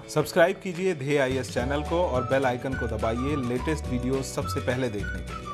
Subscribe कीजिए ध्येय IAS channel को और बेल आइकन को दबाइए लेटेस्ट वीडियो सबसे पहले देखने के लिए।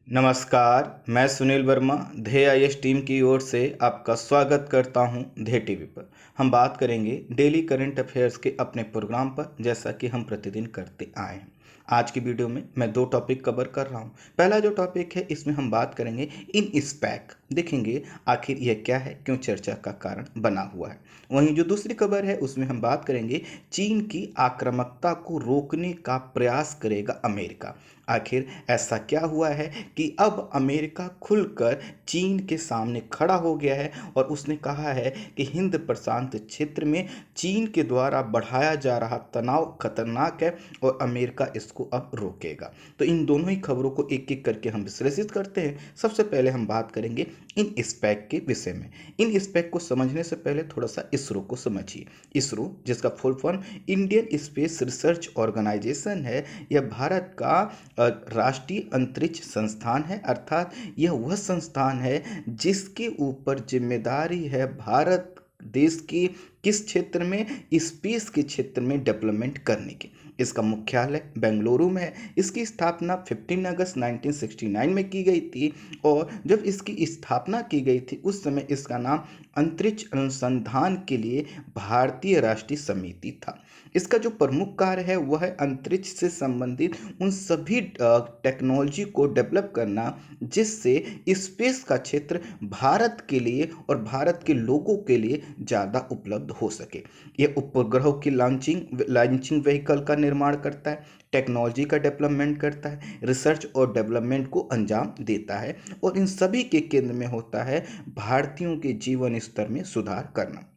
नमस्कार, मैं सुनील वर्मा ध्येय आईएएस टीम की ओर से आपका स्वागत करता हूं ध्येय टीवी पर। हम बात करेंगे डेली करंट अफेयर्स के अपने प्रोग्राम पर, जैसा कि हम प्रतिदिन करते आए हैं। आज की वीडियो में मैं 2 टॉपिक कवर कर रहा हूं। पहला जो टॉपिक है, इसमें हम बात करेंगे इन स्पैक, देखेंगे आखिर यह क्या है, क्यों चर्चा का कारण बना हुआ है। वहीं जो दूसरी खबर है, उसमें हम बात करेंगे चीन की आक्रामकता को रोकने का प्रयास करेगा अमेरिका। आखिर ऐसा क्या हुआ है कि अब अमेरिका खुलकर चीन के सामने खड़ा हो गया है और उसने कहा है कि हिंद प्रशांत क्षेत्र में चीन के द्वारा बढ़ाया जा रहा तनाव खतरनाक है और अमेरिका इसको अब रोकेगा। तो इन दोनों ही खबरों को एक एक करके हम विश्लेषित करते हैं। सबसे पहले हम बात करेंगे इन स्पेक के विषय में। इन स्पेक को समझने से पहले थोड़ा सा इसरो को समझिए। इसरो, जिसका full form Indian Space Research Organisation है, यह भारत का राष्ट्रीय अंतरिक्ष संस्थान है। अर्थात यह वह संस्थान है जिसके ऊपर जिम्मेदारी है भारत देश की किस क्षेत्र में, स्पेस के क्षेत्र में डेवलपमेंट करने की। इसका मुख्यालय बेंगलुरु में है। इसकी स्थापना 15 अगस्त 1969 में की गई थी और जब इसकी स्थापना की गई थी उस समय इसका नाम अंतरिक्ष अनुसंधान के लिए भारतीय राष्ट्रीय समिति था। इसका जो प्रमुख कार्य है वह है अंतरिक्ष से संबंधित उन सभी टेक्नोलॉजी को डेवलप करना जिससे स्पेस का क्षेत्र भारत के लिए और भारत के लोगों के लिए ज़्यादा उपलब्ध हो सके। यह उपग्रहों की लॉन्चिंग व्हीकल का निर्माण करता है, टेक्नोलॉजी का डेवलपमेंट करता है, रिसर्च और डेवलपमेंट को अंजाम देता है और इन सभी के केंद्र में होता है भारतीयों के जीवन स्तर में सुधार करना।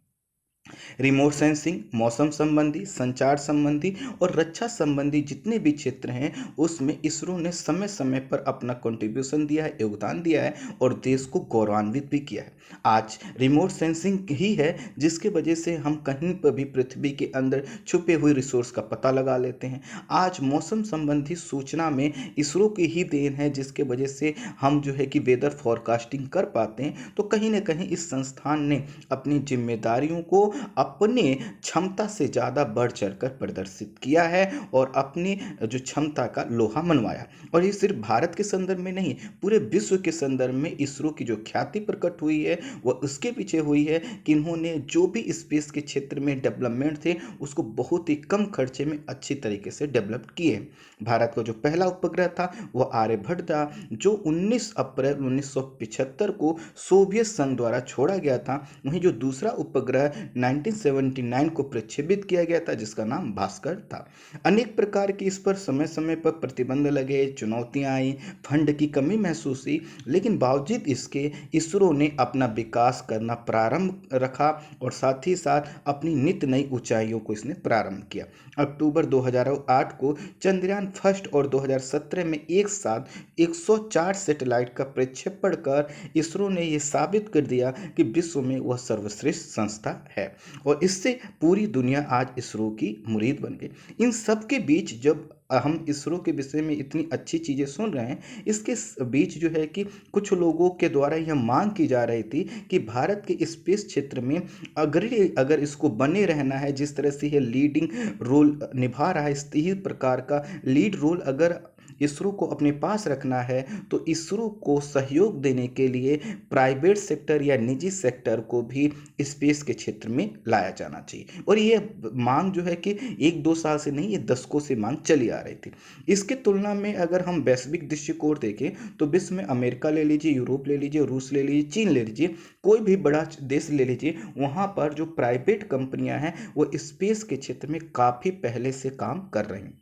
रिमोट सेंसिंग, मौसम संबंधी, संचार संबंधी और रक्षा संबंधी जितने भी क्षेत्र हैं उसमें इसरो ने समय समय पर अपना कंट्रीब्यूशन दिया है, योगदान दिया है और देश को गौरवान्वित भी किया है। आज रिमोट सेंसिंग ही है जिसके वजह से हम कहीं पर भी पृथ्वी के अंदर छुपे हुए रिसोर्स का पता लगा लेते हैं। आज मौसम संबंधी सूचना में इसरो की ही देन है जिसके वजह से हम जो है कि वेदर फोरकास्टिंग कर पाते हैं। तो कहीं ना कहीं इस संस्थान ने अपनी जिम्मेदारियों को अपने क्षमता से ज़्यादा बढ़ चढ़कर प्रदर्शित किया है और अपनी जो क्षमता का लोहा मनवाया। और ये सिर्फ भारत के संदर्भ में नहीं, पूरे विश्व के संदर्भ में इसरो की जो ख्याति प्रकट हुई है वह उसके पीछे हुई है कि इन्होंने जो भी स्पेस के क्षेत्र में डेवलपमेंट थे उसको बहुत ही कम खर्चे में अच्छी तरीके से डेवलप किए। भारत का जो पहला उपग्रह था वह आर्यभट्ट था, जो 19 अप्रैल 1975 को सोवियत संघ द्वारा छोड़ा गया था। वहीं जो दूसरा उपग्रह 1979 को प्रक्षेपित किया गया था जिसका नाम भास्कर था। अनेक प्रकार की इस पर समय समय पर प्रतिबंध लगे, चुनौतियां आई, फंड की कमी महसूस हुई, लेकिन बावजूद इसके इसरो ने अपना विकास करना प्रारंभ रखा और साथ ही साथ अपनी नित नई ऊंचाइयों को इसने प्रारंभ किया। अक्टूबर 2008 को चंद्रयान फर्स्ट और 2017 में एक साथ 104 सैटेलाइट का प्रक्षेपण कर इसरो ने यह साबित कर दिया कि विश्व में वह सर्वश्रेष्ठ संस्था है और इससे पूरी दुनिया आज इसरो की मुरीद बन गई। इन सब के बीच जब हम इसरो के विषय में इतनी अच्छी चीज़ें सुन रहे हैं, इसके बीच जो है कि कुछ लोगों के द्वारा यह मांग की जा रही थी कि भारत के स्पेस क्षेत्र में अगर इसको बने रहना है, जिस तरह से यह लीडिंग रोल निभा रहा है, इसी प्रकार का लीड रोल अगर इसरो को अपने पास रखना है तो इसरो को सहयोग देने के लिए प्राइवेट सेक्टर या निजी सेक्टर को भी स्पेस के क्षेत्र में लाया जाना चाहिए। और ये मांग जो है कि 1-2 साल से नहीं, ये दशकों से मांग चली आ रही थी। इसकी तुलना में अगर हम वैश्विक दृष्टिकोण देखें तो विश्व में अमेरिका ले लीजिए, यूरोप ले लीजिए, रूस ले लीजिए, चीन ले लीजिए, कोई भी बड़ा देश ले लीजिए, वहाँ पर जो प्राइवेट कंपनियां हैं वो स्पेस के क्षेत्र में काफ़ी पहले से काम कर रही हैं।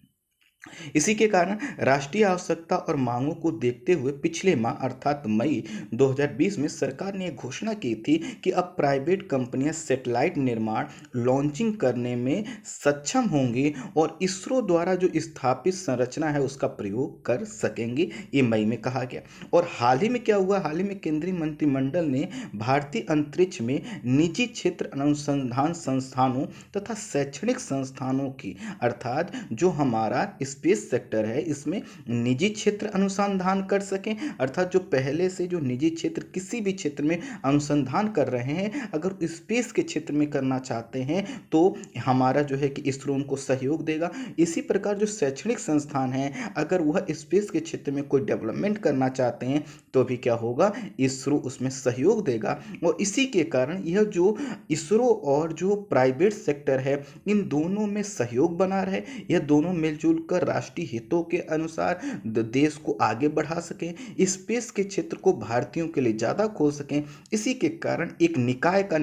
इसी के कारण राष्ट्रीय आवश्यकता और मांगों को देखते हुए पिछले माह अर्थात मई 2020 में सरकार ने एक घोषणा की थी कि अब प्राइवेट कंपनियां सैटेलाइट निर्माण लॉन्चिंग करने में सक्षम होंगी और इसरो द्वारा जो स्थापित संरचना है उसका प्रयोग कर सकेंगी। ये मई में कहा गया। और हाल ही में क्या हुआ, हाल ही में केंद्रीय मंत्रिमंडल ने भारतीय अंतरिक्ष में निजी क्षेत्र अनुसंधान संस्थानों तथा शैक्षणिक संस्थानों की अर्थात जो हमारा स्पेस सेक्टर है इसमें निजी क्षेत्र अनुसंधान कर सकें, अर्थात जो पहले से जो निजी क्षेत्र किसी भी क्षेत्र में अनुसंधान कर रहे हैं अगर स्पेस के क्षेत्र में करना चाहते हैं तो हमारा जो है कि इसरो उनको सहयोग देगा। इसी प्रकार जो शैक्षणिक संस्थान हैं अगर वह स्पेस के क्षेत्र में कोई डेवलपमेंट करना चाहते हैं तो भी क्या होगा, इसरो उसमें सहयोग देगा। और इसी के कारण यह जो इसरो और जो प्राइवेट सेक्टर है इन दोनों में सहयोग बना रहे, यह दोनों मिलजुल कर राष्ट्रीय हितों के अनुसार देश को आगे बढ़ा सकें, स्पेस के क्षेत्र को भारतीयों के लिए ज़्यादा खोल सकें। इसी के कारण एक निकाय का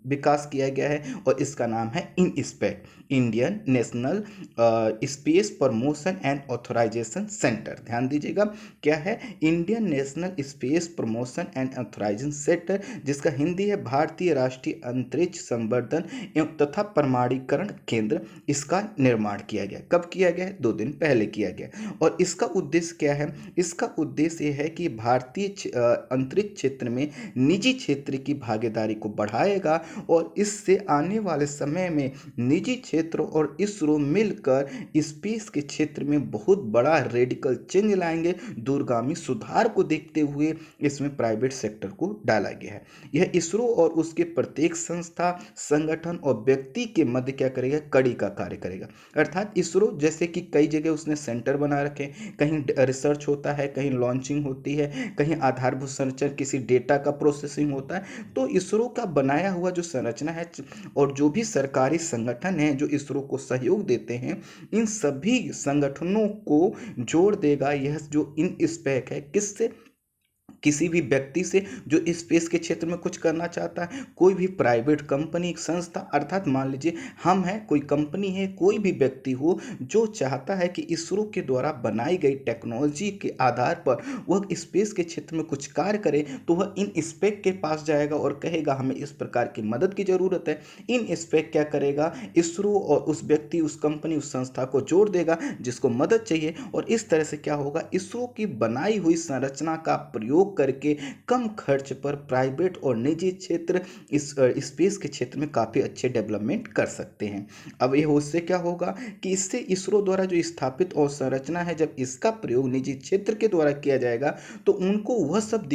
विकास किया गया है और इसका नाम है INSPACe, Indian national space promotion and authorisation centre. ध्यान दीजिएगा क्या है, Indian national space promotion and authorisation centre, जिसका हिंदी है भारतीय राष्ट्रीय अंतरिक्ष संवर्धन एवं तथा प्रमाणीकरण केंद्र। इसका निर्माण किया गया, कब किया गया है, 2 दिन पहले किया गया। और इसका उद्देश्य क्या है, इसका उद्देश्य यह है कि भारतीय अंतरिक्ष क्षेत्र में निजी क्षेत्र की भागीदारी को बढ़ाएगा और इससे आने वाले समय में निजी क्षेत्र और इसरो मिलकर स्पेस के क्षेत्र में बहुत बड़ा रेडिकल चेंज लाएंगे। दूरगामी सुधार को देखते हुए इसमें प्राइवेट सेक्टर को डाला गया है। यह इसरो और उसके प्रत्येक संस्था, संगठन और व्यक्ति के मध्य क्या करेगा, कड़ी का कार्य करेगा। अर्थात इसरो जैसे कि कई जगह उसने सेंटर बना रखे, कहीं रिसर्च होता है, कहीं लॉन्चिंग होती है, कहीं आधारभूत संरचना किसी डेटा का प्रोसेसिंग होता है। तो इसरो का बनाया हुआ जो संरचना है और जो भी सरकारी संगठन है जो इसरो को सहयोग देते हैं, इन सभी संगठनों को जोड़ देगा यह जो इन स्पेक है, किससे, किसी भी व्यक्ति से जो स्पेस के क्षेत्र में कुछ करना चाहता है, कोई भी प्राइवेट कंपनी संस्था, अर्थात मान लीजिए हम हैं, कोई कंपनी है, कोई भी व्यक्ति हो जो चाहता है कि इसरो के द्वारा बनाई गई टेक्नोलॉजी के आधार पर वह स्पेस के क्षेत्र में कुछ कार्य करे तो वह इन स्पेक के पास जाएगा और कहेगा हमें इस प्रकार की मदद की ज़रूरत है। इन स्पेक क्या करेगा, इसरो और उस व्यक्ति, उस कंपनी, उस संस्था को जोड़ देगा जिसको मदद चाहिए और इस तरह से क्या होगा, इसरो की बनाई हुई संरचना का प्रयोग करके कम खर्च पर प्राइवेट और निजी क्षेत्र इस स्पेस के क्षेत्र में काफ़ी अच्छे डेवलपमेंट कर सकते हैं। अब ये उससे क्या होगा कि इससे इसरो द्वारा जो स्थापित और संरचना है जब इसका प्रयोग निजी क्षेत्र के द्वारा किया जाएगा तो उनको वह सब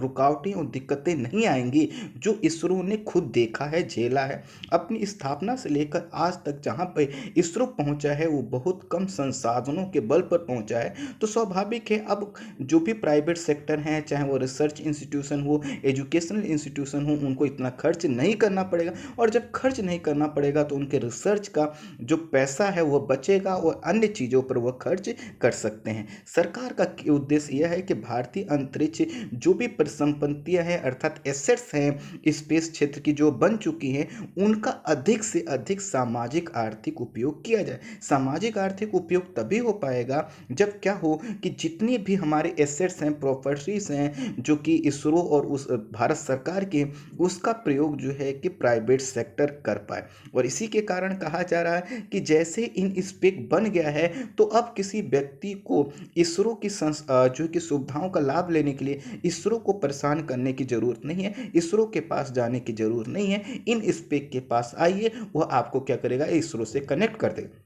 रुकावटें और दिक्कतें नहीं आएंगी जो इसरो ने खुद देखा है, झेला है। अपनी स्थापना से लेकर आज तक जहाँ पर इसरो पहुँचा है वो बहुत कम संसाधनों के बल पर पहुँचा है। तो स्वाभाविक है अब जो भी प्राइवेट सेक्टर हैं, चाहे वो रिसर्च इंस्टीट्यूशन हो, एजुकेशनल इंस्टीट्यूशन हो, उनको इतना खर्च नहीं करना पड़ेगा और जब खर्च नहीं करना पड़ेगा तो उनके रिसर्च का जो पैसा है वह बचेगा और अन्य चीज़ों पर वह खर्च कर सकते हैं। सरकार का उद्देश्य यह है कि भारतीय अंतरिक्ष जो भी परिसंपत्तियां हैं अर्थात एसेट्स हैं स्पेस क्षेत्र की जो बन चुकी हैं उनका अधिक से अधिक सामाजिक आर्थिक उपयोग किया जाए। सामाजिक आर्थिक उपयोग तभी हो पाएगा जब क्या हो कि जितनी भी हमारे एसेट्स हैं, प्रॉपर्टीज हैं जो कि इसरो और उस भारत सरकार के, उसका प्रयोग जो है कि प्राइवेट सेक्टर कर पाए। और इसी के कारण कहा जा रहा है कि जैसे इन स्पेक बन गया है तो अब किसी व्यक्ति को इसरो की जो कि सुविधाओं का लाभ लेने के लिए इसरो को परेशान करने की जरूरत नहीं है, इसरो के पास जाने की जरूरत नहीं है। इन स्पेक के पास आइए, वह आपको क्या करेगा, इसरो से कनेक्ट कर देगा।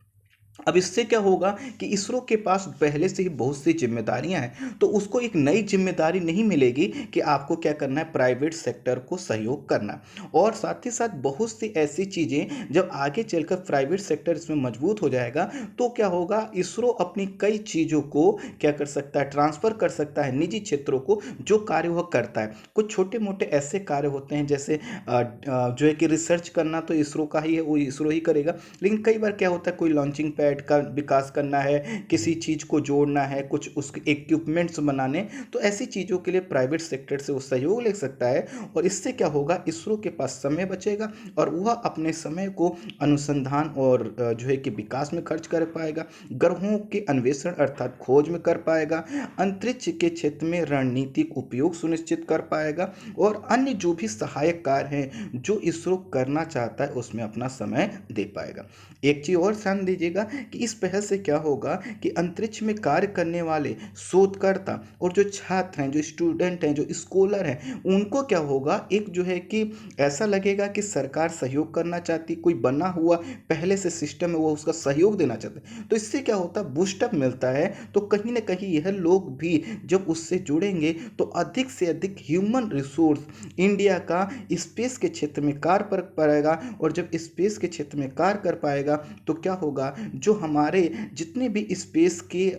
अब इससे क्या होगा कि इसरो के पास पहले से ही बहुत सी जिम्मेदारियां हैं तो उसको एक नई जिम्मेदारी नहीं मिलेगी कि आपको क्या करना है, प्राइवेट सेक्टर को सहयोग करना। और साथ ही साथ बहुत सी ऐसी चीज़ें जब आगे चलकर प्राइवेट सेक्टर इसमें मजबूत हो जाएगा तो क्या होगा, इसरो अपनी कई चीज़ों को क्या कर सकता है, ट्रांसफ़र कर सकता है निजी क्षेत्रों को, जो कार्य वह करता है। कुछ छोटे मोटे ऐसे कार्य होते हैं जैसे जो है कि रिसर्च करना तो इसरो का ही है, वो इसरो ही करेगा। लेकिन कई बार क्या होता है, कोई लॉन्चिंग पैड सैटेलाइट का विकास करना है, किसी चीज़ को जोड़ना है, कुछ उसके इक्विपमेंट्स बनाने, तो ऐसी चीज़ों के लिए प्राइवेट सेक्टर से वो सहयोग ले सकता है। और इससे क्या होगा, इसरो के पास समय बचेगा और वह अपने समय को अनुसंधान और जो है कि विकास में खर्च कर पाएगा, ग्रहों के अन्वेषण अर्थात खोज में कर पाएगा, अंतरिक्ष के क्षेत्र में रणनीतिक उपयोग सुनिश्चित कर पाएगा और अन्य जो भी सहायक कार्य हैं जो इसरो करना चाहता है उसमें अपना समय दे पाएगा। एक चीज़ और ध्यान दीजिएगा कि इस पहल से क्या होगा कि अंतरिक्ष में कार्य करने वाले शोधकर्ता और जो छात्र हैं, जो स्टूडेंट हैं, जो स्कॉलर हैं, उनको क्या होगा, एक जो है कि ऐसा लगेगा कि सरकार सहयोग करना चाहती, कोई बना हुआ पहले से सिस्टम है वो उसका सहयोग देना चाहते हैं। तो इससे क्या होता है, बूस्टअप मिलता है। तो कहीं ना कहीं यह लोग भी जब उससे जुड़ेंगे तो अधिक से अधिक ह्यूमन रिसोर्स इंडिया का स्पेस के क्षेत्र में कार्य कर पाएगा। और जब स्पेस के क्षेत्र में कार्य कर पाएगा तो क्या होगा, जो हमारे जितने भी स्पेस के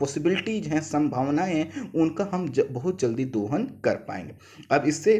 पॉसिबिलिटीज हैं, संभावनाएं हैं, उनका हम बहुत जल्दी दोहन कर पाएंगे। अब इससे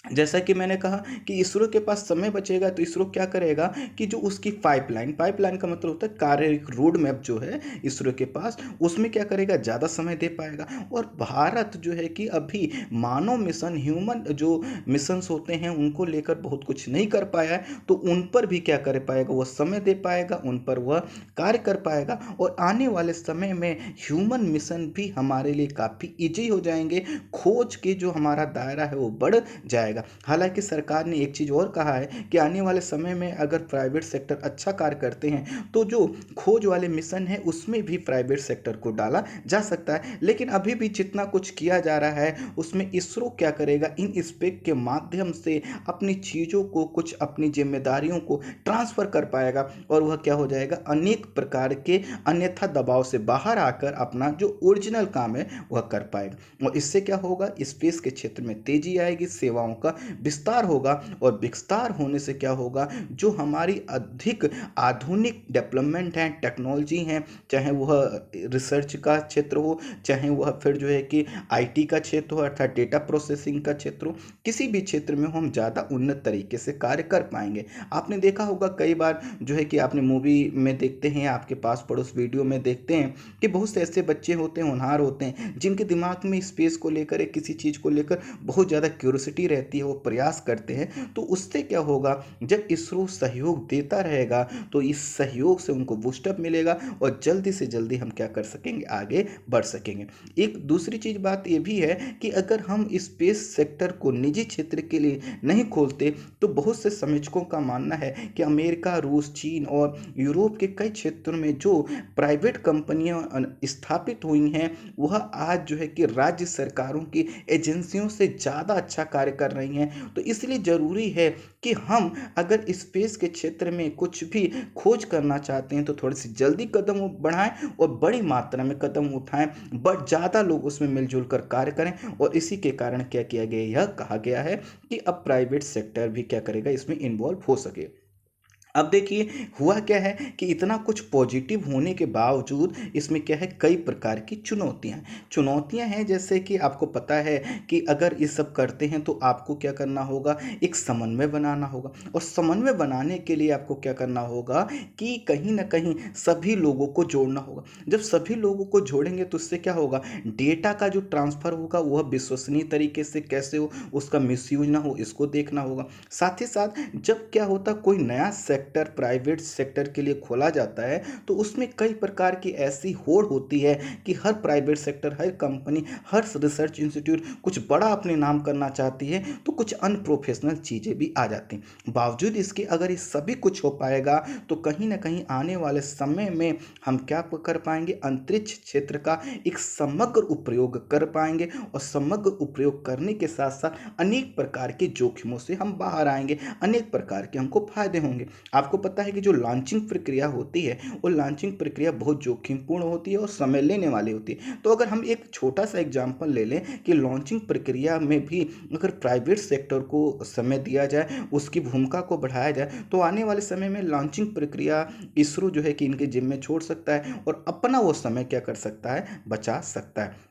जैसा कि मैंने कहा कि इसरो के पास समय बचेगा, तो इसरो क्या करेगा कि जो उसकी पाइपलाइन पाइपलाइन का मतलब होता है कार्य, एक रोड मैप जो है इसरो के पास, उसमें क्या करेगा, ज़्यादा समय दे पाएगा। और भारत जो है कि अभी मानव मिशन, ह्यूमन जो मिशंस होते हैं उनको लेकर बहुत कुछ नहीं कर पाया है, तो उन पर भी क्या कर पाएगा, वह समय दे पाएगा, उन पर वह कार्य कर पाएगा। और आने वाले समय में ह्यूमन मिशन भी हमारे लिए काफ़ी ईजी हो जाएंगे, खोज के जो हमारा दायरा है वो बढ़ जाएगा। हालांकि सरकार ने एक चीज और कहा है कि आने वाले समय में अगर प्राइवेट सेक्टर अच्छा कार्य करते हैं तो जो खोज वाले मिशन है उसमें भी प्राइवेट सेक्टर को डाला जा सकता है। लेकिन अभी भी जितना कुछ किया जा रहा है उसमें इसरो क्या करेगा, इन स्पेक के माध्यम से अपनी चीज़ों को, कुछ अपनी जिम्मेदारियों को ट्रांसफर कर पाएगा और वह क्या हो जाएगा, अनेक प्रकार के अन्यथा दबाव से बाहर आकर अपना जो ओरिजिनल काम है वह कर पाएगा। और इससे क्या होगा, स्पेस के क्षेत्र में तेजी आएगी, सेवाओं का विस्तार होगा। और विस्तार होने से क्या होगा, जो हमारी अधिक आधुनिक डेवलपमेंट है, टेक्नोलॉजी है, चाहे वह रिसर्च का क्षेत्र हो, चाहे वह फिर जो है कि आईटी का क्षेत्र हो अर्थात डेटा प्रोसेसिंग का क्षेत्र हो, किसी भी क्षेत्र में हम ज़्यादा उन्नत तरीके से कार्य कर पाएंगे। आपने देखा होगा कई बार जो है कि आपने मूवी में देखते हैं, आपके पास पड़ोस वीडियो में देखते हैं कि बहुत से ऐसे बच्चे होते हैं, होनहार होते हैं, जिनके दिमाग में स्पेस को लेकर, किसी चीज़ को लेकर बहुत ज़्यादा क्यूरियोसिटी रहती है, वो प्रयास करते हैं। तो उससे क्या होगा, जब इसरो सहयोग देता रहेगा तो इस सहयोग से उनको बूस्टअप मिलेगा और जल्दी से जल्दी हम क्या कर सकेंगे, आगे बढ़ सकेंगे। एक दूसरी चीज बात ये भी है कि अगर हम स्पेस सेक्टर को निजी क्षेत्र के लिए नहीं खोलते तो बहुत से समीक्षकों का मानना है कि अमेरिका, रूस, चीन और यूरोप के कई क्षेत्रों में जो प्राइवेट कंपनियां स्थापित हुई हैं वह आज जो है कि राज्य सरकारों की एजेंसियों से ज़्यादा अच्छा कार्य कर रही हैं। तो इसलिए ज़रूरी है कि हम अगर स्पेस के क्षेत्र में कुछ भी खोज करना चाहते हैं तो थोड़ी सी जल्दी कदम बढ़ाएं और बड़ी मात्रा में कदम उठाएं, बट ज़्यादा लोग उसमें मिलजुल कर कार्य करें। और इसी के कारण क्या किया गया, यह कहा गया है कि अब प्राइवेट सेक्टर भी क्या करेगा, इसमें इन्वॉल्व हो सके। अब देखिए हुआ क्या है कि इतना कुछ पॉजिटिव होने के बावजूद इसमें क्या है, कई प्रकार की चुनौतियां हैं। जैसे कि आपको पता है कि अगर ये सब करते हैं तो आपको क्या करना होगा, एक समन्वय बनाना होगा। और समन्वय बनाने के लिए आपको क्या करना होगा कि कहीं ना कहीं सभी लोगों को जोड़ना होगा। जब सभी लोगों को जोड़ेंगे तो उससे क्या होगा, डेटा का जो ट्रांसफर होगा वह विश्वसनीय तरीके से कैसे हो, उसका मिसयूज ना हो, इसको देखना होगा। साथ ही साथ जब क्या होता, कोई नया सेक्टर प्राइवेट सेक्टर के लिए खोला जाता है तो उसमें कई प्रकार की ऐसी होड़ होती है कि हर प्राइवेट सेक्टर, हर कंपनी, हर रिसर्च इंस्टीट्यूट कुछ बड़ा अपने नाम करना चाहती है, तो कुछ अनप्रोफेशनल चीज़ें भी आ जाती हैं। बावजूद इसके अगर ये सभी कुछ हो पाएगा तो कहीं ना कहीं आने वाले समय में हम क्या कर पाएंगे, अंतरिक्ष क्षेत्र का एक समग्र उपयोग कर पाएंगे। और समग्र उपयोग करने के साथ साथ अनेक प्रकार के जोखिमों से हम बाहर आएंगे, अनेक प्रकार के हमको फायदे होंगे। आपको पता है कि जो लॉन्चिंग प्रक्रिया होती है वो लॉन्चिंग प्रक्रिया बहुत जोखिमपूर्ण होती है और समय लेने वाली होती है। तो अगर हम एक छोटा सा एग्जांपल ले लें कि लॉन्चिंग प्रक्रिया में भी अगर प्राइवेट सेक्टर को समय दिया जाए, उसकी भूमिका को बढ़ाया जाए, तो आने वाले समय में लॉन्चिंग प्रक्रिया इसरो जो है कि इनके जिम्मे छोड़ सकता है और अपना वो समय क्या कर सकता है, बचा सकता है।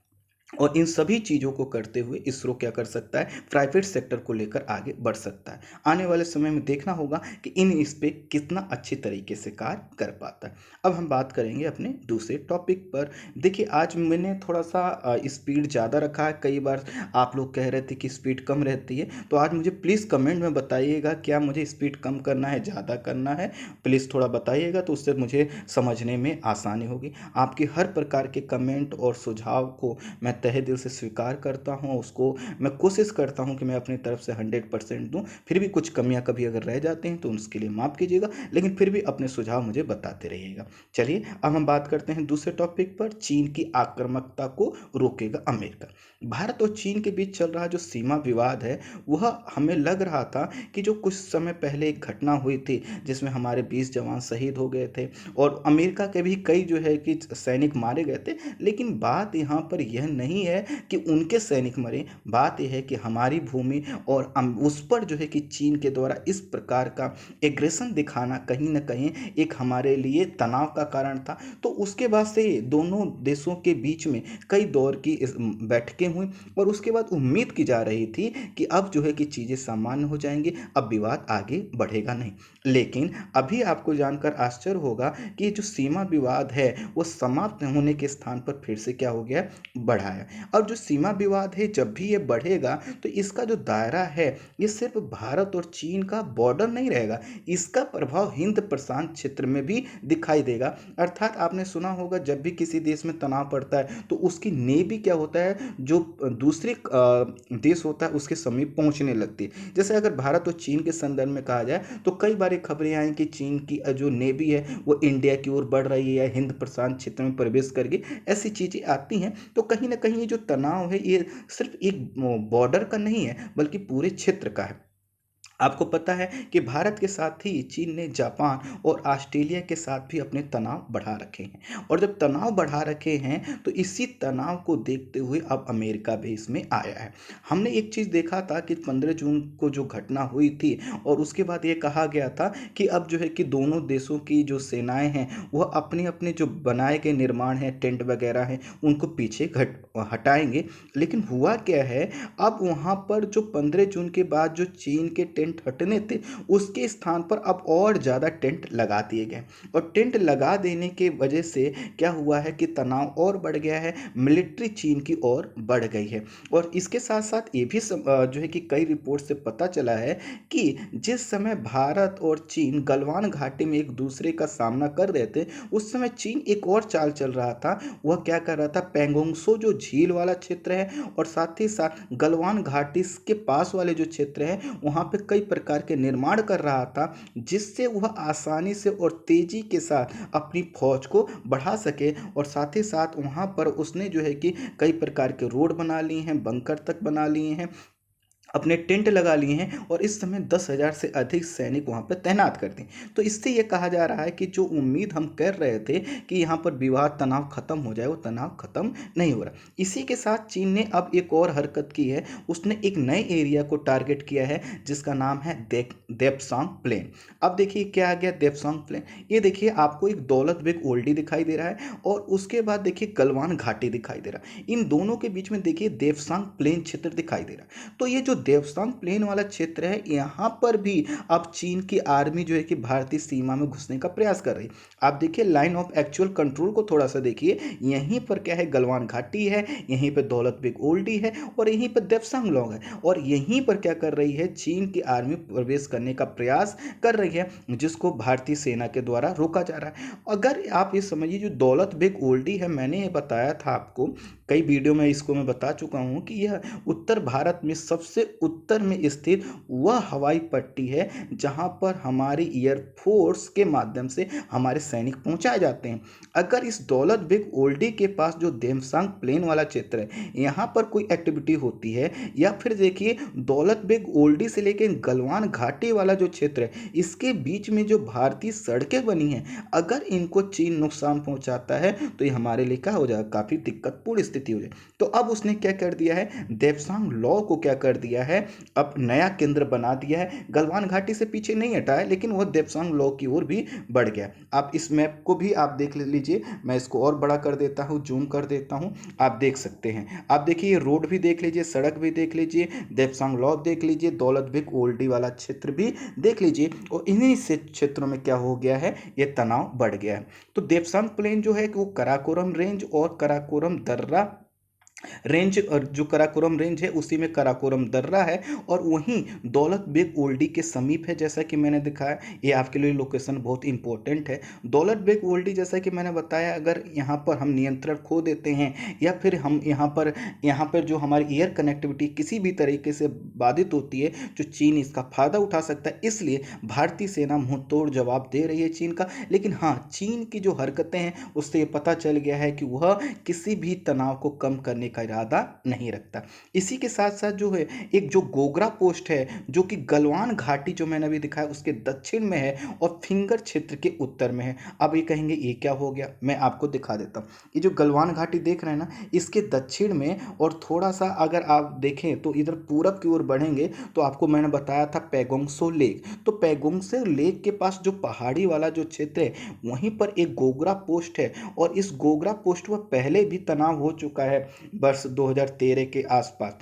और इन सभी चीज़ों को करते हुए इसरो क्या कर सकता है, प्राइवेट सेक्टर को लेकर आगे बढ़ सकता है। आने वाले समय में देखना होगा कि इस पे कितना अच्छे तरीके से कार्य कर पाता है। अब हम बात करेंगे अपने दूसरे टॉपिक पर। देखिए, आज मैंने थोड़ा सा स्पीड ज़्यादा रखा है। कई बार आप लोग कह रहे थे कि स्पीड कम रहती है, तो आज मुझे प्लीज़ कमेंट में बताइएगा, क्या मुझे स्पीड कम करना है, ज़्यादा करना है? प्लीज़ थोड़ा बताइएगा, तो उससे मुझे समझने में आसानी होगी। आपके हर प्रकार के कमेंट और सुझाव को मैं तहे दिल से स्वीकार करता हूँ, उसको मैं कोशिश करता हूँ कि मैं अपनी तरफ से 100% दूँ। फिर भी कुछ कमियाँ कभी अगर रह जाती हैं तो उसके लिए माफ़ कीजिएगा, लेकिन फिर भी अपने सुझाव मुझे बताते रहिएगा। चलिए, अब हम बात करते हैं दूसरे टॉपिक पर। चीन की आक्रामकता को रोकेगा अमेरिका। भारत और चीन के बीच चल रहा जो सीमा विवाद है, वह हमें लग रहा था कि जो कुछ समय पहले एक घटना हुई थी जिसमें हमारे 20 जवान शहीद हो गए थे और अमेरिका के भी कई जो है कि सैनिक मारे गए थे, लेकिन बात यहाँ पर यह नहीं है कि उनके सैनिक मरे। बात यह है कि हमारी भूमि और उस पर जो है कि चीन के द्वारा इस प्रकार का एग्रेशन दिखाना कहीं ना कहीं एक हमारे लिए तनाव का कारण था। तो उसके बाद से दोनों देशों के बीच में कई दौर की बैठकें हुई और उसके बाद उम्मीद की जा रही थी कि अब जो है कि चीज़ें सामान्य हो जाएंगी, अब विवाद आगे बढ़ेगा नहीं। लेकिन अभी आपको जानकर आश्चर्य होगा कि ये जो सीमा विवाद है वो समाप्त होने के स्थान पर फिर से क्या हो गया, बढ़ा है। और जो सीमा विवाद है जब भी ये बढ़ेगा तो इसका जो दायरा है ये सिर्फ भारत और चीन का बॉर्डर नहीं रहेगा, इसका प्रभाव हिंद प्रशांत क्षेत्र में भी दिखाई देगा। अर्थात आपने सुना होगा, जब भी किसी देश में तनाव पड़ता है तो उसकी नेवी क्या होता है, जो दूसरे देश होता है उसके समीप पहुंचने लगती है। जैसे अगर भारत और चीन के संदर्भ में कहा जाए तो कई बार ये खबरें आई कि चीन की जो नेवी है वो इंडिया की ओर बढ़ रही है, हिंद प्रशांत क्षेत्र में प्रवेश करके, ऐसी चीज़ें आती हैं। तो कहीं ना कहीं ये जो तनाव है ये सिर्फ एक बॉर्डर का नहीं है बल्कि पूरे क्षेत्र का है। आपको पता है कि भारत के साथ ही चीन ने जापान और ऑस्ट्रेलिया के साथ भी अपने तनाव बढ़ा रखे हैं, और जब तनाव बढ़ा रखे हैं तो इसी तनाव को देखते हुए अब अमेरिका भी इसमें आया है। हमने एक चीज़ देखा था कि 15 जून को जो घटना हुई थी और उसके बाद ये कहा गया था कि अब जो है कि दोनों देशों की जो सेनाएं हैं वह अपने अपने जो बनाए गए निर्माण हैं, टेंट वगैरह हैं, उनको पीछे हटाएंगे। लेकिन हुआ क्या है, अब वहाँ पर जो 15 जून के बाद जो चीन के टेंट हटने थे उसके स्थान पर अब और ज़्यादा टेंट लगा दिए गए, और टेंट लगा देने के वजह से क्या हुआ है कि तनाव और बढ़ गया है, मिलिट्री चीन की ओर बढ़ गई है। और इसके साथ साथ ये भी जो है कि कई रिपोर्ट से पता चला है कि जिस समय भारत और चीन गलवान घाटी में एक दूसरे का सामना कर रहे थे, उस समय चीन एक और चाल चल रहा था। वह क्या कर रहा था, पैंगोंग त्सो जो झील वाला क्षेत्र है और साथ ही साथ गलवान घाटी के पास वाले जो क्षेत्र है वहाँ पे कई प्रकार के निर्माण कर रहा था, जिससे वह आसानी से और तेजी के साथ अपनी फौज को बढ़ा सके। और साथ ही साथ वहाँ पर उसने जो है कि कई प्रकार के रोड बना लिए हैं, बंकर तक बना लिए हैं, अपने टेंट लगा लिए हैं, और इस समय 10,000 से अधिक सैनिक वहाँ पर तैनात कर दिए। तो इससे ये कहा जा रहा है कि जो उम्मीद हम कर रहे थे कि यहाँ पर विवाद तनाव खत्म हो जाए, वो तनाव खत्म नहीं हो रहा। इसी के साथ चीन ने अब एक और हरकत की है, उसने एक नए एरिया को टारगेट किया है जिसका नाम है देप्सांग प्लेन। अब देखिए क्या आ गया देप्सांग प्लेन, ये देखिए आपको एक दौलत बेग ओल्डी दिखाई दे रहा है और उसके बाद देखिए गलवान घाटी दिखाई दे रहा है, इन दोनों के बीच में देखिए देप्सांग प्लेन क्षेत्र दिखाई दे रहा है। तो ये जो देवसांग प्लेन वाला क्षेत्र है यहाँ पर भी अब चीन की आर्मी जो है कि भारतीय सीमा में घुसने का प्रयास कर रही है। आप देखिए लाइन ऑफ एक्चुअल कंट्रोल को थोड़ा सा देखिए, यहीं पर क्या है, गलवान घाटी है, यहीं पर दौलत बेग ओल्डी है और यहीं पर देवसांग लॉन्ग है, और यहीं पर क्या कर रही है, चीन की आर्मी प्रवेश करने का प्रयास कर रही है, जिसको भारतीय सेना के द्वारा रोका जा रहा है। अगर आप ये समझिए जो दौलत बेग ओल्डी है, मैंने ये बताया था आपको कई वीडियो में, इसको मैं बता चुका हूँ कि यह उत्तर भारत में सबसे उत्तर में स्थित वह हवाई पट्टी है जहां पर हमारी एयरफोर्स के माध्यम से हमारे सैनिक पहुंचाए जाते हैं। अगर इस दौलत बेग ओल्डी के पास जो देमसांग प्लेन वाला क्षेत्र है यहाँ पर कोई एक्टिविटी होती है, या फिर देखिए दौलत बेग ओल्डी से लेकर गलवान घाटी वाला जो क्षेत्र है इसके बीच में जो भारतीय सड़कें बनी हैं, अगर इनको चीन नुकसान पहुंचाता है तो ये हमारे लिए क्या हो जाएगा, काफ़ी दिक्कतपूर्ण स्थिति हो जाए। तो अब उसने क्या कर दिया है, देवसांग लॉ को क्या कर दिया दिया है, अब नया केंद्र बना दिया है। गलवान घाटी से पीछे नहीं हटा है, लेकिन वह देप्सांग लॉ की ओर भी बढ़ गया। आप इस मैप को भी आप देख लीजिए, मैं इसको और बड़ा कर देता हूँ, जूम कर देता हूँ, आप देख सकते हैं। आप देखिए ये रोड भी देख लीजिए, सड़क भी देख लीजिए, देप्सांग लॉ देख लीजिए, दौलत बेग ओल्डी वाला क्षेत्र भी देख लीजिए, और इन्हीं से क्षेत्रों में क्या हो गया है, ये तनाव बढ़ गया है। तो देप्सांग प्लेन जो है कि वो कराकोरम रेंज और कराकोरम दर्रा रेंज, और जो कराकोरम रेंज है उसी में कराकोरम दर्रा है, और वहीं दौलत बेग ओल्डी के समीप है। जैसा कि मैंने दिखाया, ये आपके लिए लोकेशन बहुत इंपॉर्टेंट है। दौलत बेग ओल्डी, जैसा कि मैंने बताया, अगर यहाँ पर हम नियंत्रण खो देते हैं या फिर हम यहाँ पर जो हमारी एयर कनेक्टिविटी किसी भी तरीके से बाधित होती है, जो चीन इसका फायदा उठा सकता है। इसलिए भारतीय सेना मुंह तोड़ जवाब दे रही है चीन का। लेकिन हाँ, चीन की जो हरकतें हैं उससे ये पता चल गया है कि वह किसी भी तनाव को कम करने का इरादा नहीं रखता। इसी के साथ साथ जो है, एक जो गोगरा पोस्ट है, जो कि गलवान घाटी जो मैंने अभी दिखाया उसके दक्षिण में है और फिंगर क्षेत्र के उत्तर में है। अब ये कहेंगे ये क्या हो गया, मैं आपको दिखा देता हूँ। ये जो गलवान घाटी देख रहे हैं ना, इसके दक्षिण में और थोड़ा सा अगर आप देखें तो इधर पूरब की ओर बढ़ेंगे तो आपको मैंने बताया था पैगोंगसो लेक। तो पैगोंगसो लेक के पास जो पहाड़ी वाला जो क्षेत्र है, वहीं पर एक गोगरा पोस्ट है, और इस गोगरा पोस्ट पर पहले भी तनाव हो चुका है वर्ष 2013 के आसपास।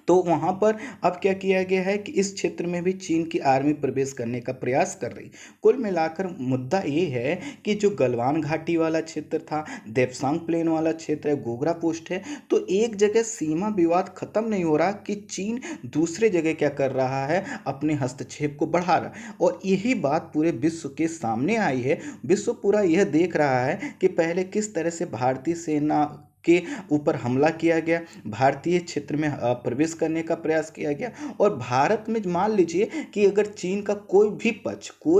तो वहां पर अब क्या किया गया है कि इस क्षेत्र में भी चीन की आर्मी प्रवेश करने का प्रयास कर रही। कुल मिलाकर मुद्दा ये है कि जो गलवान घाटी वाला क्षेत्र था, देप्सांग प्लेन वाला क्षेत्र है, गोगरा पोस्ट है, तो एक जगह सीमा विवाद खत्म नहीं हो रहा कि चीन दूसरे जगह क्या कर रहा है, अपने हस्तक्षेप को बढ़ा रहा है। और यही बात पूरे विश्व के सामने आई है। विश्व पूरा यह देख रहा है कि पहले किस तरह से भारतीय सेना के ऊपर हमला किया गया, भारतीय क्षेत्र में प्रवेश करने का प्रयास किया गया। और भारत में मान लीजिए कि अगर चीन का कोई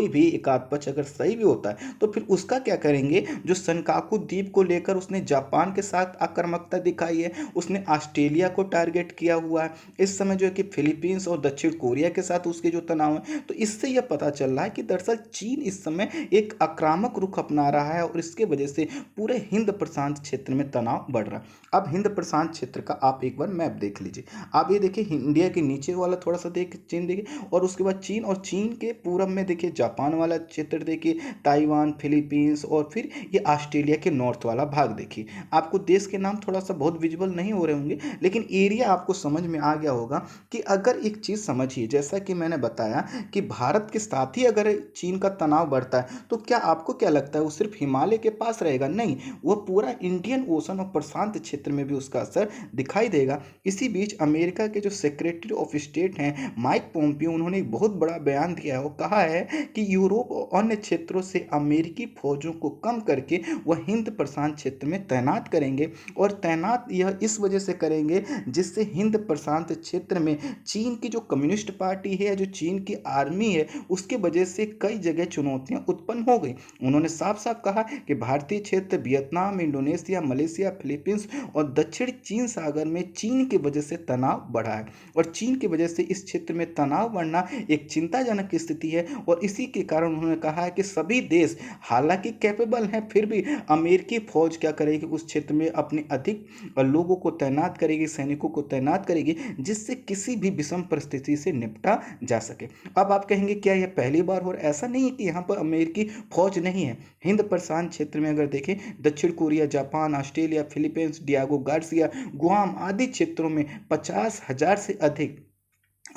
भी एकाध पक्ष अगर सही भी होता है, तो फिर उसका क्या करेंगे। जो सनकाकू द्वीप को लेकर उसने जापान के साथ आक्रामकता दिखाई है, उसने ऑस्ट्रेलिया को टारगेट किया हुआ है। इस समय जो है कि फिलीपींस और दक्षिण कोरिया के साथ उसके जो तनाव है, तो इससे यह पता चल रहा है कि दरअसल चीन इस समय एक आक्रामक रुख अपना रहा है, और इसके वजह से पूरे हिंद प्रशांत क्षेत्र में तनाव बढ़ रहा है। अब हिंद प्रशांत क्षेत्र का आप एक बार मैप देख लीजिए। आप ये देखिए, इंडिया के नीचे वाला थोड़ा सा चीन देखिए, और उसके बाद चीन, और चीन के पूरब में देखिए जापान वाला क्षेत्र देखिए, ताइवान, फिलीपींस, और फिर ये ऑस्ट्रेलिया के नॉर्थ वाला भाग देखिए। आपको देश के नाम थोड़ा सा बहुत विजिबल नहीं हो रहे होंगे, लेकिन एरिया आपको समझ में आ गया होगा कि अगर एक चीज समझिए, जैसा कि मैंने बताया कि भारत के साथ ही अगर चीन का तनाव बढ़ता है, तो क्या आपको क्या लगता है वो सिर्फ हिमालय के पास रहेगा? नहीं, वह पूरा इंडियन ओशन और प्रशांत क्षेत्र में भी उसका असर दिखाई देगा। इसी बीच अमेरिका के जो सेक्रेटरी ऑफ स्टेट हैं माइक पोम्पियो, उन्होंने एक बहुत बड़ा बयान दिया है। वो कहा है कि यूरोप और अन्य क्षेत्रों से अमेरिकी फौजों को कम करके वह हिंद प्रशांत क्षेत्र में तैनात करेंगे, और तैनात यह इस वजह से करेंगे जिससे हिंद प्रशांत क्षेत्र में चीन की जो कम्युनिस्ट पार्टी है, जो चीन की आर्मी है, उसके वजह से कई जगह चुनौतियां उत्पन्न हो गई। उन्होंने साफ साफ कहा कि भारतीय क्षेत्र वियतनाम, इंडोनेशिया, मलेशिया, फिलीपींस और दक्षिण चीन सागर में चीन की वजह से तनाव बढ़ा है, और चीन की वजह से इस क्षेत्र में तनाव बढ़ना एक चिंताजनक स्थिति है। और इसी के कारण उन्होंने कहा है कि सभी देश हालांकि कैपेबल हैं, फिर भी अमेरिकी फौज क्या करेगी, उस क्षेत्र में अपने अधिक लोगों को तैनात करेगी, सैनिकों को तैनात करेगी, जिससे किसी भी विषम परिस्थिति से निपटा जा सके। अब आप कहेंगे क्या यह पहली बार हो रहा है? ऐसा नहीं है कि यहाँ पर अमेरिकी फौज नहीं है। हिंद प्रशांत क्षेत्र में अगर देखें, दक्षिण Korea, Japan, Australia, Philippines, Diego Garcia, Guam आदि क्षेत्रों में 50,000 से अधिक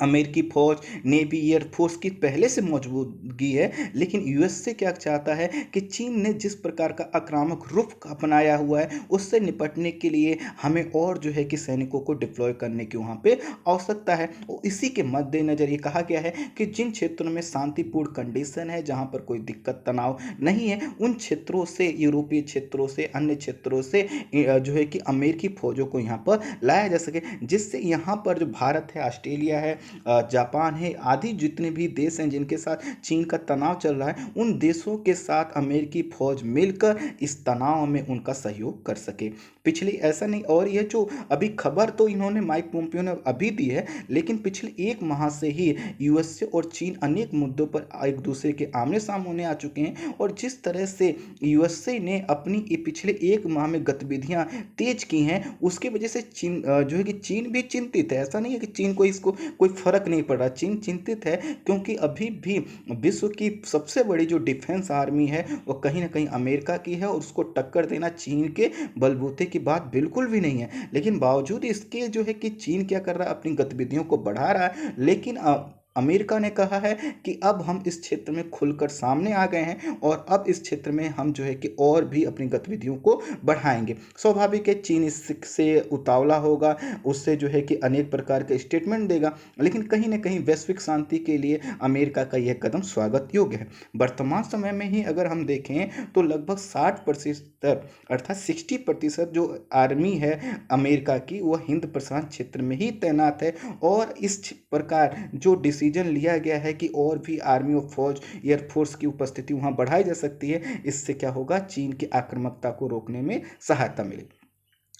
अमेरिकी फौज, नेवी, एयरफोर्स की पहले से मौजूदगी है। लेकिन यूएसए क्या चाहता है कि चीन ने जिस प्रकार का आक्रामक रुख अपनाया हुआ है, उससे निपटने के लिए हमें और जो है कि सैनिकों को डिप्लॉय करने की वहाँ पे आवश्यकता है। और इसी के मद्देनजर ये कहा गया है कि जिन क्षेत्रों में शांतिपूर्ण कंडीशन है, जहाँ पर कोई दिक्कत तनाव नहीं है, उन क्षेत्रों से, यूरोपीय क्षेत्रों से, अन्य क्षेत्रों से जो है कि अमेरिकी फौजों को यहाँ पर लाया जा सके, जिससे यहाँ पर जो भारत है, ऑस्ट्रेलिया है, जापान है, आदि जितने भी देश हैं जिनके साथ चीन का तनाव चल रहा है, उन देशों के साथ अमेरिकी फौज मिलकर इस तनाव में उनका सहयोग कर सके। पिछली ऐसा नहीं, और ये जो अभी खबर तो इन्होंने माइक पोम्पियो ने अभी दी है, लेकिन पिछले एक माह से ही यूएसए और चीन अनेक मुद्दों पर एक दूसरे के आमने सामने आ चुके हैं। और जिस तरह से यूएसए ने अपनी ये पिछले एक माह में गतिविधियां तेज की हैं, उसकी वजह से चीन जो है कि चीन भी चिंतित है। ऐसा नहीं है कि चीन को इसको कोई फर्क नहीं पड़ रहा, चीन चिंतित है, क्योंकि अभी भी विश्व की सबसे बड़ी जो डिफेंस आर्मी है वो कहीं ना कहीं अमेरिका की है, और उसको टक्कर देना चीन के बलबूते की बात बिल्कुल भी नहीं है। लेकिन बावजूद इसके जो है कि चीन क्या कर रहा है, अपनी गतिविधियों को बढ़ा रहा है, लेकिन अमेरिका ने कहा है कि अब हम इस क्षेत्र में खुलकर सामने आ गए हैं, और अब इस क्षेत्र में हम जो है कि और भी अपनी गतिविधियों को बढ़ाएंगे। स्वाभाविक है चीन इससे उतावला होगा, उससे जो है कि अनेक प्रकार के स्टेटमेंट देगा, लेकिन कहीं ना कहीं वैश्विक शांति के लिए अमेरिका का यह कदम स्वागत योग्य है। वर्तमान समय में ही अगर हम देखें तो लगभग 60% अर्थात 60% जो आर्मी है अमेरिका की, वह हिंद प्रशांत क्षेत्र में ही तैनात है। और इस प्रकार जो डिसीजन लिया गया है कि और भी आर्मी और फौज, एयरफोर्स की उपस्थिति वहां बढ़ाई जा सकती है, इससे क्या होगा, चीन की आक्रामकता को रोकने में सहायता मिलेगी।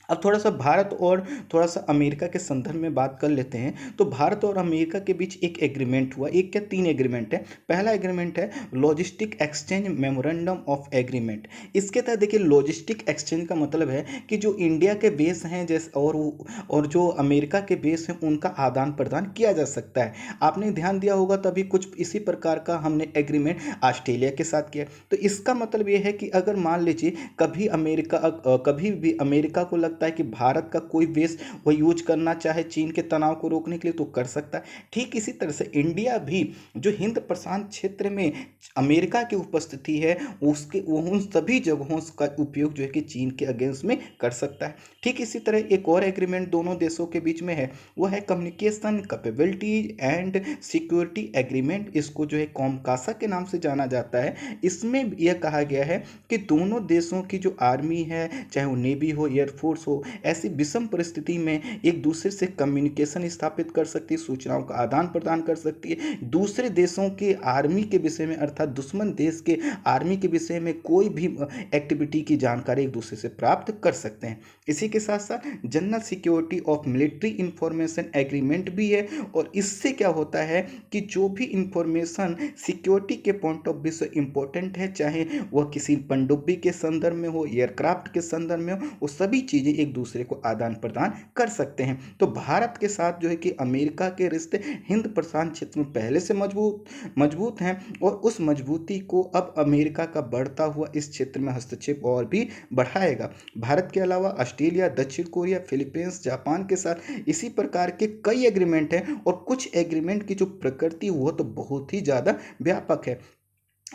अब थोड़ा सा भारत और थोड़ा सा अमेरिका के संदर्भ में बात कर लेते हैं। तो भारत और अमेरिका के बीच एक एग्रीमेंट हुआ, एक क्या 3 एग्रीमेंट है। पहला एग्रीमेंट है logistic exchange memorandum of agreement. इसके तहत देखिए, लॉजिस्टिक एक्सचेंज का मतलब है कि जो इंडिया के बेस हैं जैसे और जो अमेरिका के बेस हैं, उनका आदान प्रदान किया जा सकता है। आपने ध्यान दिया होगा तभी कुछ इसी प्रकार का हमने एग्रीमेंट ऑस्ट्रेलिया के साथ किया। तो इसका मतलब ये है कि अगर मान लीजिए कभी भी अमेरिका को लगता है कि भारत का कोई बेस वो यूज करना चाहे चीन के तनाव को रोकने के लिए, तो कर सकता है। ठीक इसी तरह से इंडिया भी जो हिंद प्रशांत क्षेत्र में अमेरिका की उपस्थिति है, वो उन सभी जगहों का उपयोग जो है कि चीन के अगेंस्ट में कर सकता है। ठीक इसी तरह एक और एग्रीमेंट दोनों देशों के बीच में है, वो है communication capability and security agreement. इसको जो है कॉमकासा के नाम से जाना जाता है। इसमें यह कहा गया है कि दोनों देशों की जो आर्मी है, चाहे वो नेवी हो, एयरफोर्स हो, ऐसी विषम परिस्थिति में एक दूसरे से कम्युनिकेशन स्थापित कर सकती है, सूचनाओं का आदान प्रदान कर सकती है। दूसरे देशों के आर्मी के विषय में, अर्थात दुश्मन देश के आर्मी के विषय में कोई भी एक्टिविटी की जानकारी एक दूसरे से प्राप्त कर सकते हैं। इसी के साथ साथ general security of military information agreement भी है। और इससे क्या होता है कि जो भी इंफॉर्मेशन सिक्योरिटी के पॉइंट ऑफ व्यू से इंपॉर्टेंट है, चाहे वह किसी पनडुब्बी के संदर्भ में हो, एयरक्राफ्ट के संदर्भ में हो, वो सभी चीजें एक दूसरे को आदान प्रदान कर सकते हैं। तो भारत के साथ जो है कि अमेरिका के रिश्ते हिंद प्रशांत क्षेत्र में पहले से मजबूत हैं, और उस मजबूती को अब अमेरिका का बढ़ता हुआ इस क्षेत्र में हस्तक्षेप और भी बढ़ाएगा। भारत के अलावा ऑस्ट्रेलिया, दक्षिण कोरिया, फिलीपींस, जापान के साथ इसी प्रकार के कई एग्रीमेंट हैं, और कुछ एग्रीमेंट की जो प्रकृति वो तो बहुत ही ज़्यादा व्यापक है।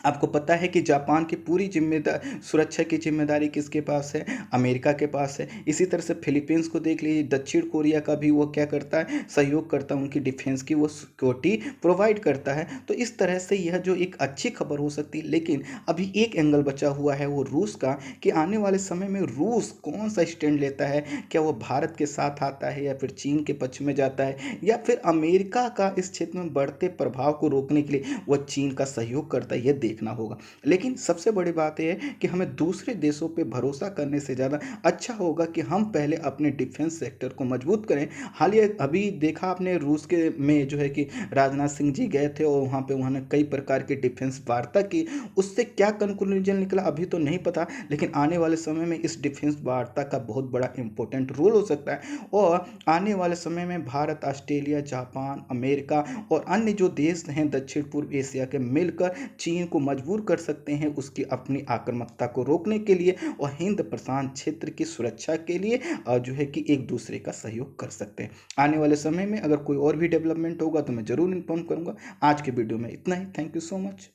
आपको पता है कि जापान की पूरी सुरक्षा की जिम्मेदारी किसके पास है, अमेरिका के पास है। इसी तरह से फिलीपींस को देख लीजिए, दक्षिण कोरिया का भी वो क्या करता है, सहयोग करता है, उनकी डिफेंस की वो सिक्योरिटी प्रोवाइड करता है। तो इस तरह से यह जो एक अच्छी खबर हो सकती है। लेकिन अभी एक एंगल बचा हुआ है वो रूस का, कि आने वाले समय में रूस कौन सा स्टैंड लेता है, क्या वो भारत के साथ आता है, या फिर चीन के पक्ष में जाता है, या फिर अमेरिका का इस क्षेत्र में बढ़ते प्रभाव को रोकने के लिए वह चीन का सहयोग करता है, यह देखना होगा। लेकिन सबसे बड़ी बात यह है कि हमें दूसरे देशों पे भरोसा करने से ज़्यादा अच्छा होगा कि हम पहले अपने डिफेंस सेक्टर को मजबूत करें। हालिया अभी देखा आपने रूस के में जो है कि राजनाथ सिंह जी गए थे, और वहाँ पे उन्होंने कई प्रकार की डिफेंस वार्ता की। उससे क्या कंक्लूजन निकला अभी तो नहीं पता, लेकिन आने वाले समय में इस डिफेंस वार्ता का बहुत बड़ा इंपॉर्टेंट रोल हो सकता है। और आने वाले समय में भारत, ऑस्ट्रेलिया, जापान, अमेरिका और अन्य जो देश हैं दक्षिण पूर्व एशिया के मिलकर चीन को मजबूर कर सकते हैं उसकी अपनी आक्रामकता को रोकने के लिए, और हिंद प्रशांत क्षेत्र की सुरक्षा के लिए जो है कि एक दूसरे का सहयोग कर सकते हैं। आने वाले समय में अगर कोई और भी डेवलपमेंट होगा तो मैं जरूर इन्फॉर्म करूंगा। आज के वीडियो में इतना ही। Thank you so much.